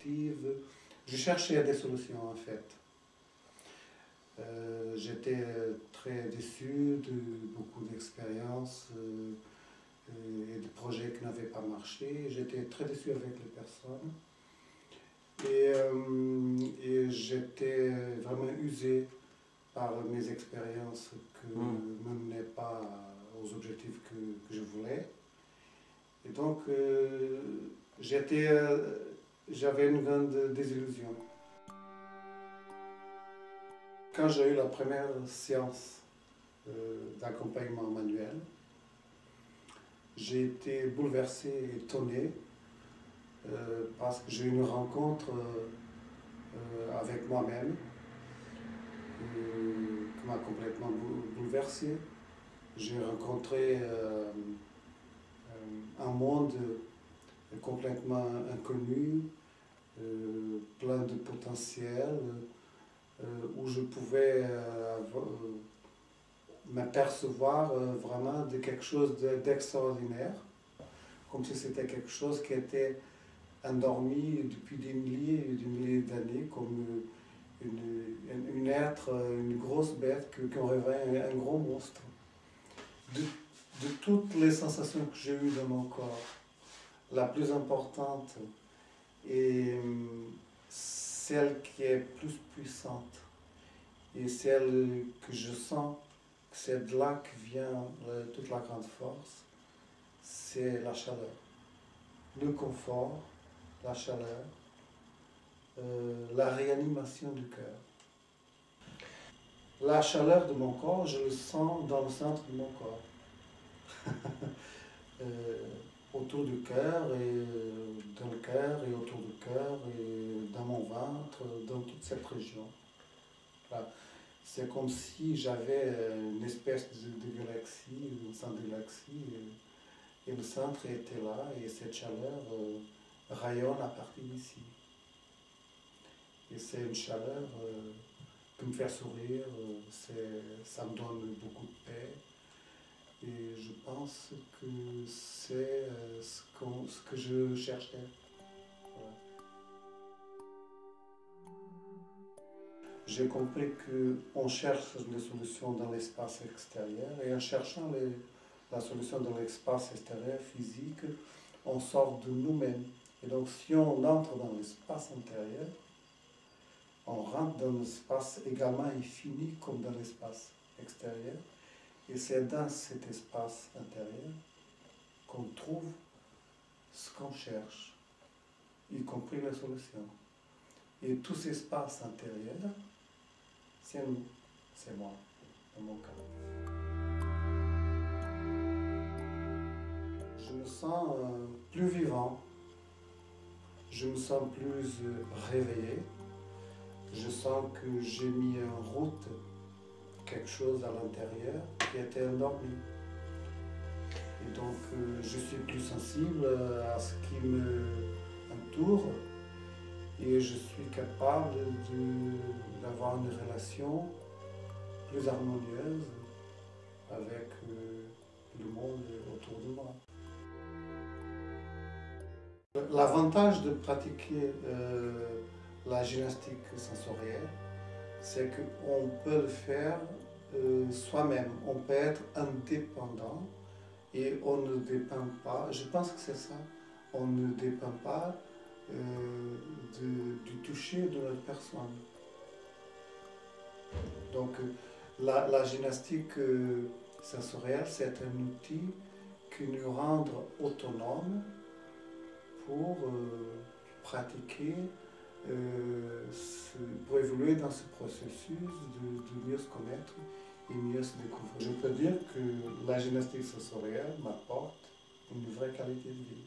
perspectives. Je cherchais des solutions en fait. J'étais très déçu de beaucoup d'expériences et de projets qui n'avaient pas marché. J'étais très déçu avec les personnes. Et j'étais vraiment usé par mes expériences qui ne menaient pas aux objectifs que je voulais. Et donc, j'avais une grande désillusion. Quand j'ai eu la première séance d'accompagnement manuel, j'ai été bouleversé et étonné parce que j'ai eu une rencontre avec moi-même qui m'a complètement bouleversé. J'ai rencontré un monde complètement inconnu, plein de potentiel, où je pouvais m'apercevoir vraiment de quelque chose d'extraordinaire, comme si c'était quelque chose qui était endormi depuis des milliers et des milliers d'années, comme une grosse bête qui aurait réveillé un gros monstre. De toutes les sensations que j'ai eues dans mon corps, la plus importante est celle qui est plus puissante et celle que je sens que c'est de là que vient toute la grande force, c'est la chaleur, le confort, la chaleur, la réanimation du cœur. La chaleur de mon corps, je le sens dans le centre de mon corps. Autour du cœur, et dans le cœur, et autour du cœur, et dans mon ventre, dans toute cette région. Voilà. C'est comme si j'avais une espèce de galaxie, une centre de galaxie, et le centre était là, et cette chaleur rayonne à partir d'ici. Et c'est une chaleur qui me fait sourire, ça me donne beaucoup de paix. Et je pense que c'est ce que je cherchais. Voilà. J'ai compris qu'on cherche des solutions dans l'espace extérieur, et en cherchant la solution dans l'espace extérieur physique, on sort de nous-mêmes. Et donc si on entre dans l'espace intérieur, on rentre dans l'espace également infini comme dans l'espace extérieur. Et c'est dans cet espace intérieur qu'on trouve ce qu'on cherche, y compris les solutions. Et tout cet espace intérieur, c'est nous, c'est moi, dans mon cas. Je me sens plus vivant, je me sens plus réveillé, je sens que j'ai mis en route quelque chose à l'intérieur qui était endormi. Et donc je suis plus sensible à ce qui m'entoure et je suis capable d'avoir une relation plus harmonieuse avec le monde autour de moi. L'avantage de pratiquer la gymnastique sensorielle, c'est qu'on peut le faire soi-même, on peut être indépendant et on ne dépend pas, je pense que c'est ça, on ne dépend pas du toucher de notre personne. Donc la gymnastique sensorielle, c'est un outil qui nous rend autonomes pour pratiquer, pour évoluer dans ce processus de mieux se connaître et mieux se découvrir. Je peux dire que la gymnastique sensorielle m'apporte une vraie qualité de vie.